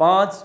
5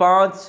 5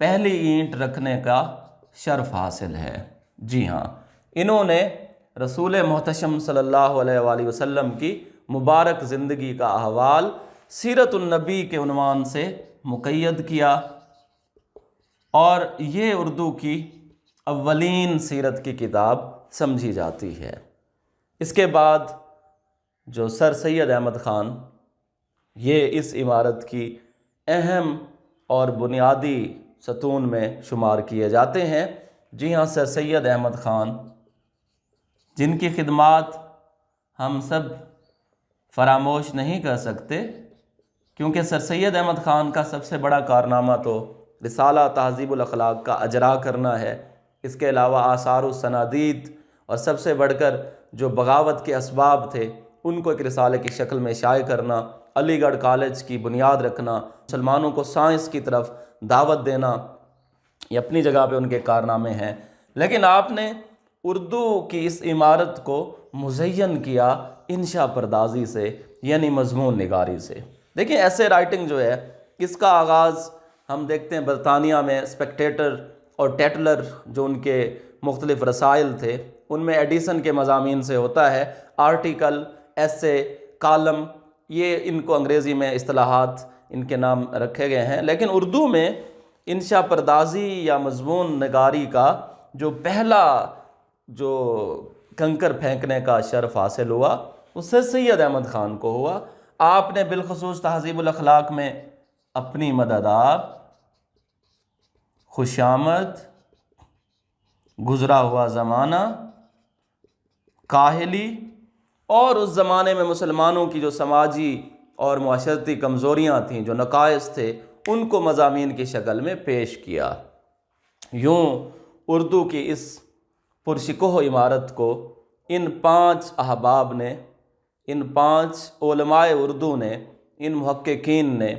پہلی اینٹ رکھنے کا شرف حاصل ہے۔ جی ہاں، انہوں نے رسول محتشم صلی اللہ علیہ وآلہ وسلم کی مبارک زندگی کا احوال سیرت النبی کے عنوان سے مقید کیا، اور یہ اردو کی اولین سیرت کی کتاب سمجھی جاتی ہے۔ اس کے بعد جو سر سید احمد خان، یہ اس عمارت کی اہم اور بنیادی ستون میں شمار کیے جاتے ہیں۔ جی ہاں، سر سید احمد خان، جن کی خدمات ہم سب فراموش نہیں کر سکتے، کیونکہ سر سید احمد خان کا سب سے بڑا کارنامہ تو رسالہ تہذیب الاخلاق کا اجرا کرنا ہے۔ اس کے علاوہ آثار و سنادید اور سب سے بڑھ کر جو بغاوت کے اسباب تھے ان کو ایک رسالے کی شکل میں شائع کرنا، علی گڑھ کالج کی بنیاد رکھنا، مسلمانوں کو سائنس کی طرف دعوت دینا، یہ اپنی جگہ پہ ان کے کارنامے ہیں۔ لیکن آپ نے اردو کی اس عمارت کو مزین کیا انشاء پردازی سے، یعنی مضمون نگاری سے۔ دیکھیں، ایسے رائٹنگ جو ہے، اس کا آغاز ہم دیکھتے ہیں برطانیہ میں اسپیکٹیٹر اور ٹیٹلر جو ان کے مختلف رسائل تھے ان میں ایڈیسن کے مضامین سے ہوتا ہے۔ آرٹیکل، ایسے، کالم، یہ ان کو انگریزی میں اصطلاحات ان کے نام رکھے گئے ہیں، لیکن اردو میں انشاء پردازی یا مضمون نگاری کا جو پہلا جو کنکر پھینکنے کا شرف حاصل ہوا وہ سر سید احمد خان کو ہوا۔ آپ نے بالخصوص تہذیب الاخلاق میں اپنی مدد آپ، خوش آمد، گزرا ہوا زمانہ، کاہلی اور اس زمانے میں مسلمانوں کی جو سماجی اور معاشرتی کمزوریاں تھیں، جو نقائص تھے، ان کو مضامین کی شکل میں پیش کیا۔ یوں اردو کی اس پرشکوہ عمارت کو ان 5 احباب نے، ان 5 علماء اردو نے، ان محققین نے،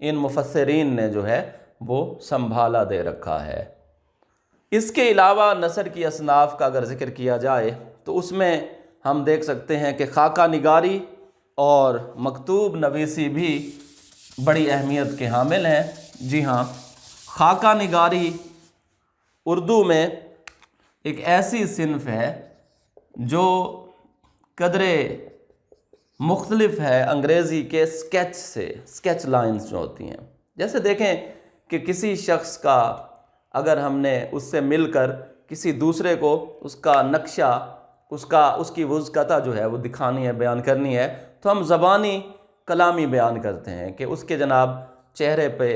ان مفسرین نے جو ہے وہ سنبھالا دے رکھا ہے۔ اس کے علاوہ نثر کی اصناف کا اگر ذکر کیا جائے تو اس میں ہم دیکھ سکتے ہیں کہ خاکہ نگاری اور مکتوب نویسی بھی بڑی اہمیت کے حامل ہیں۔ جی ہاں، خاکہ نگاری اردو میں ایک ایسی صنف ہے جو قدرے مختلف ہے انگریزی کے اسکیچ سے، اسکیچ لائنز جو ہوتی ہیں۔ جیسے دیکھیں کہ کسی شخص کا اگر ہم نے اس سے مل کر کسی دوسرے کو اس کا نقشہ، اس کی وضعیت جو ہے وہ دکھانی ہے، بیان کرنی ہے، تو ہم زبانی کلامی بیان کرتے ہیں کہ اس کے جناب چہرے پہ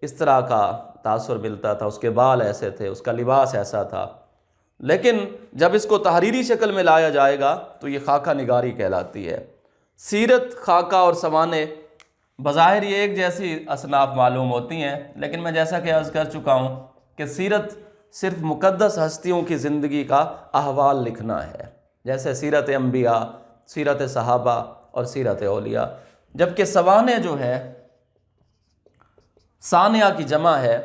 اس طرح کا تاثر ملتا تھا، اس کے بال ایسے تھے، اس کا لباس ایسا تھا۔ لیکن جب اس کو تحریری شکل میں لایا جائے گا تو یہ خاکہ نگاری کہلاتی ہے۔ سیرت، خاکہ اور سوانح بظاہر یہ ایک جیسی اصناف معلوم ہوتی ہیں، لیکن میں جیسا کہ عرض کر چکا ہوں کہ سیرت صرف مقدس ہستیوں کی زندگی کا احوال لکھنا ہے، جیسے سیرت انبیاء، سیرت صحابہ اور سیرت اولیاء، جبکہ سوانح جو ہے، ثانیہ کی جمع ہے،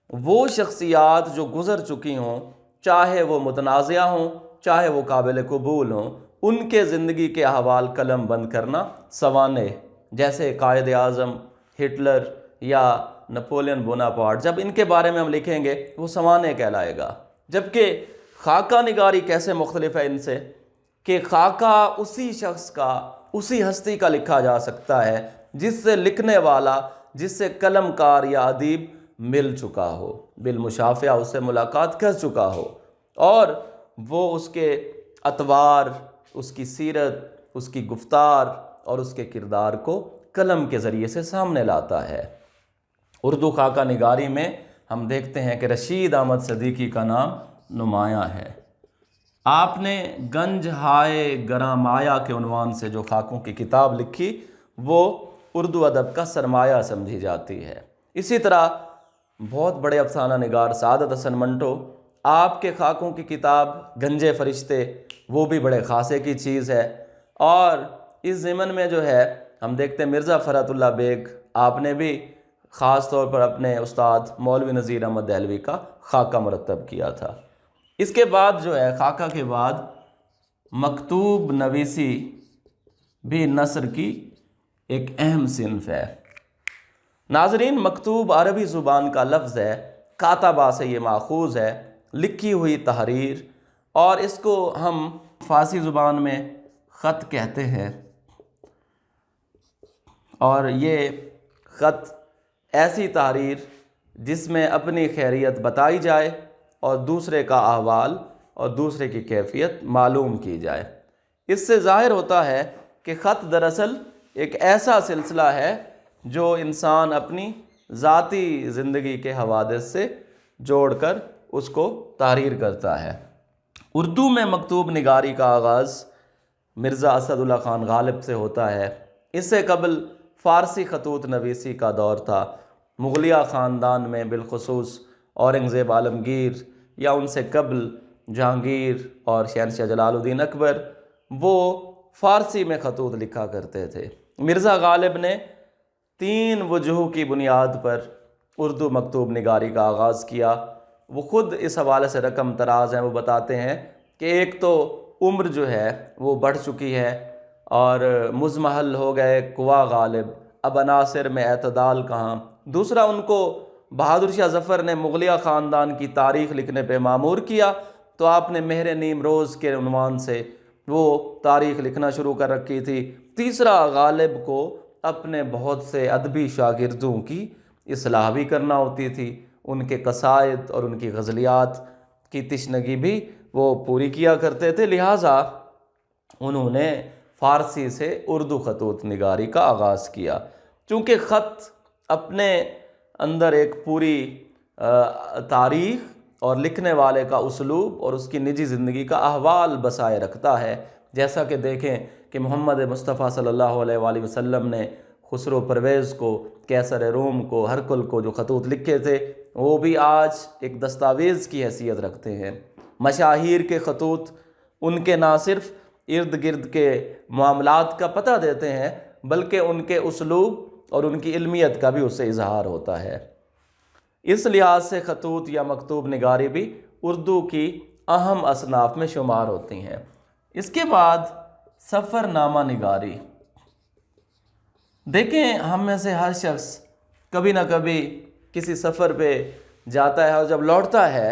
وہ شخصیات جو گزر چکی ہوں، چاہے وہ متنازعہ ہوں، چاہے وہ قابل قبول ہوں، ان کے زندگی کے احوال قلم بند کرنا سوانح، جیسے قائد اعظم، ہٹلر یا نپولین بوناپارٹ، جب ان کے بارے میں ہم لکھیں گے وہ سوانح کہلائے گا۔ جبکہ خاکہ نگاری کیسے مختلف ہے ان سے کہ خاکہ اسی شخص کا، اسی ہستی کا لکھا جا سکتا ہے جس سے لکھنے والا، جس سے قلم کار یا ادیب مل چکا ہو، بالمشافہہ اس سے ملاقات کر چکا ہو، اور وہ اس کے اطوار، اس کی سیرت، اس کی گفتار اور اس کے کردار کو قلم کے ذریعے سے سامنے لاتا ہے۔ اردو خاکہ نگاری میں ہم دیکھتے ہیں کہ رشید احمد صدیقی کا نام نمایاں ہے۔ آپ نے گنج ہائے گراں مایہ کے عنوان سے جو خاکوں کی کتاب لکھی وہ اردو ادب کا سرمایہ سمجھی جاتی ہے۔ اسی طرح بہت بڑے افسانہ نگار سعادت حسن منٹو، آپ کے خاکوں کی کتاب گنجے فرشتے، وہ بھی بڑے خاصے کی چیز ہے۔ اور اس ضمن میں جو ہے ہم دیکھتے ہیں مرزا فرحت اللہ بیگ، آپ نے بھی خاص طور پر اپنے استاد مولوی نذیر احمد دہلوی کا خاکہ مرتب کیا تھا۔ اس کے بعد جو ہے خاکہ کے بعد مکتوب نویسی بھی نثر کی ایک اہم صنف ہے۔ ناظرین، مکتوب عربی زبان کا لفظ ہے کاتبہ سے یہ ماخوذ ہے، لکھی ہوئی تحریر، اور اس کو ہم فارسی زبان میں خط کہتے ہیں۔ اور یہ خط ایسی تحریر جس میں اپنی خیریت بتائی جائے اور دوسرے کا احوال اور دوسرے کی کیفیت معلوم کی جائے۔ اس سے ظاہر ہوتا ہے کہ خط دراصل ایک ایسا سلسلہ ہے جو انسان اپنی ذاتی زندگی کے حوادث سے جوڑ کر اس کو تحریر کرتا ہے۔ اردو میں مکتوب نگاری کا آغاز مرزا اسد اللہ خان غالب سے ہوتا ہے۔ اس سے قبل فارسی خطوط نویسی کا دور تھا۔ مغلیہ خاندان میں بالخصوص اورنگزیب عالمگیر یا ان سے قبل جہانگیر اور شہنشاہ جلال الدین اکبر، وہ فارسی میں خطوط لکھا کرتے تھے۔ مرزا غالب نے 3 وجوہ کی بنیاد پر اردو مکتوب نگاری کا آغاز کیا۔ وہ خود اس حوالے سے رقم تراز ہیں، وہ بتاتے ہیں کہ ایک تو عمر جو ہے وہ بڑھ چکی ہے اور مزمحل ہو گئے قوا غالب، اب عناصر میں اعتدال کہاں۔ دوسرا، ان کو بہادر شاہ ظفر نے مغلیہ خاندان کی تاریخ لکھنے پہ مامور کیا، تو آپ نے مہر نیم روز کے عنوان سے وہ تاریخ لکھنا شروع کر رکھی تھی۔ تیسرا، غالب کو اپنے بہت سے ادبی شاگردوں کی اصلاح بھی کرنا ہوتی تھی، ان کے قصائد اور ان کی غزلیات کی تشنگی بھی وہ پوری کیا کرتے تھے، لہٰذا انہوں نے فارسی سے اردو خطوط نگاری کا آغاز کیا۔ چونکہ خط اپنے اندر ایک پوری تاریخ اور لکھنے والے کا اسلوب اور اس کی نجی زندگی کا احوال بسائے رکھتا ہے، جیسا کہ دیکھیں کہ محمد مصطفیٰ صلی اللہ علیہ وآلہ وسلم نے خسرو پرویز کو، قیصر روم کو، ہرقل کو جو خطوط لکھے تھے، وہ بھی آج ایک دستاویز کی حیثیت رکھتے ہیں۔ مشاہیر کے خطوط ان کے نہ صرف ارد گرد کے معاملات کا پتہ دیتے ہیں، بلکہ ان کے اسلوب اور ان کی علمیت کا بھی اس سے اظہار ہوتا ہے۔ اس لحاظ سے خطوط یا مکتوب نگاری بھی اردو کی اہم اصناف میں شمار ہوتی ہیں۔ اس کے بعد سفر نامہ نگاری۔ دیکھیں، ہم میں سے ہر شخص کبھی نہ کبھی کسی سفر پہ جاتا ہے اور جب لوٹتا ہے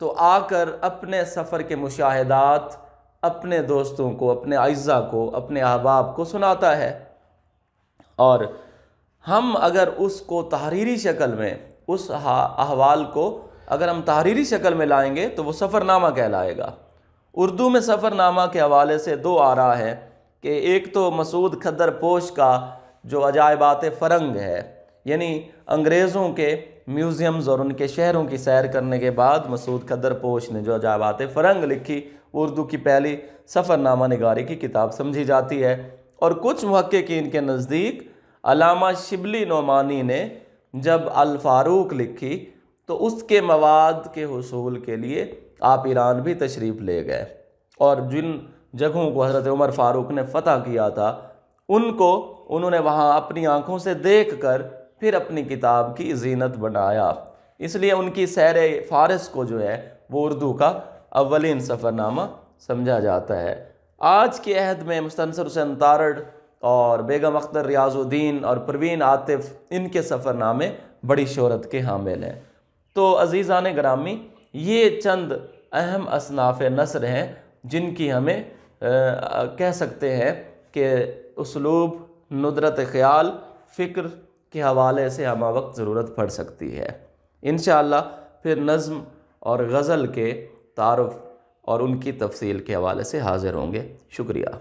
تو آ کر اپنے سفر کے مشاہدات اپنے دوستوں کو، اپنے اعزاء کو، اپنے احباب کو سناتا ہے، اور ہم اگر اس کو تحریری شکل میں، اس احوال کو اگر ہم تحریری شکل میں لائیں گے تو وہ سفر نامہ کہلائے گا۔ اردو میں سفر نامہ کے حوالے سے 2 آراء ہیں کہ ایک تو مسعود کھدر پوش کا جو عجائبات فرنگ ہے، یعنی انگریزوں کے میوزیمز اور ان کے شہروں کی سیر کرنے کے بعد مسعود کھدر پوش نے جو عجائبات فرنگ لکھی، اردو کی پہلی سفر نامہ نگاری کی کتاب سمجھی جاتی ہے۔ اور کچھ محققین کے نزدیک علامہ شبلی نعمانی نے جب الفاروق لکھی تو اس کے مواد کے حصول کے لیے آپ ایران بھی تشریف لے گئے، اور جن جگہوں کو حضرت عمر فاروق نے فتح کیا تھا ان کو انہوں نے وہاں اپنی آنکھوں سے دیکھ کر پھر اپنی کتاب کی زینت بنایا۔ اس لیے ان کی سیر فارس کو جو ہے وہ اردو کا اولین سفر نامہ سمجھا جاتا ہے۔ آج کے عہد میں مستنصر حسین تارڑ اور بیگم اختر ریاض الدین اور پروین عاطف، ان کے سفر نامے بڑی شہرت کے حامل ہیں۔ تو عزیزان گرامی، یہ چند اہم اصناف نثر ہیں جن کی ہمیں کہہ سکتے ہیں کہ اسلوب، ندرت خیال، فکر کے حوالے سے ہمہ وقت ضرورت پڑ سکتی ہے۔ انشاءاللہ پھر نظم اور غزل کے تعارف اور ان کی تفصیل کے حوالے سے حاضر ہوں گے۔ شکریہ۔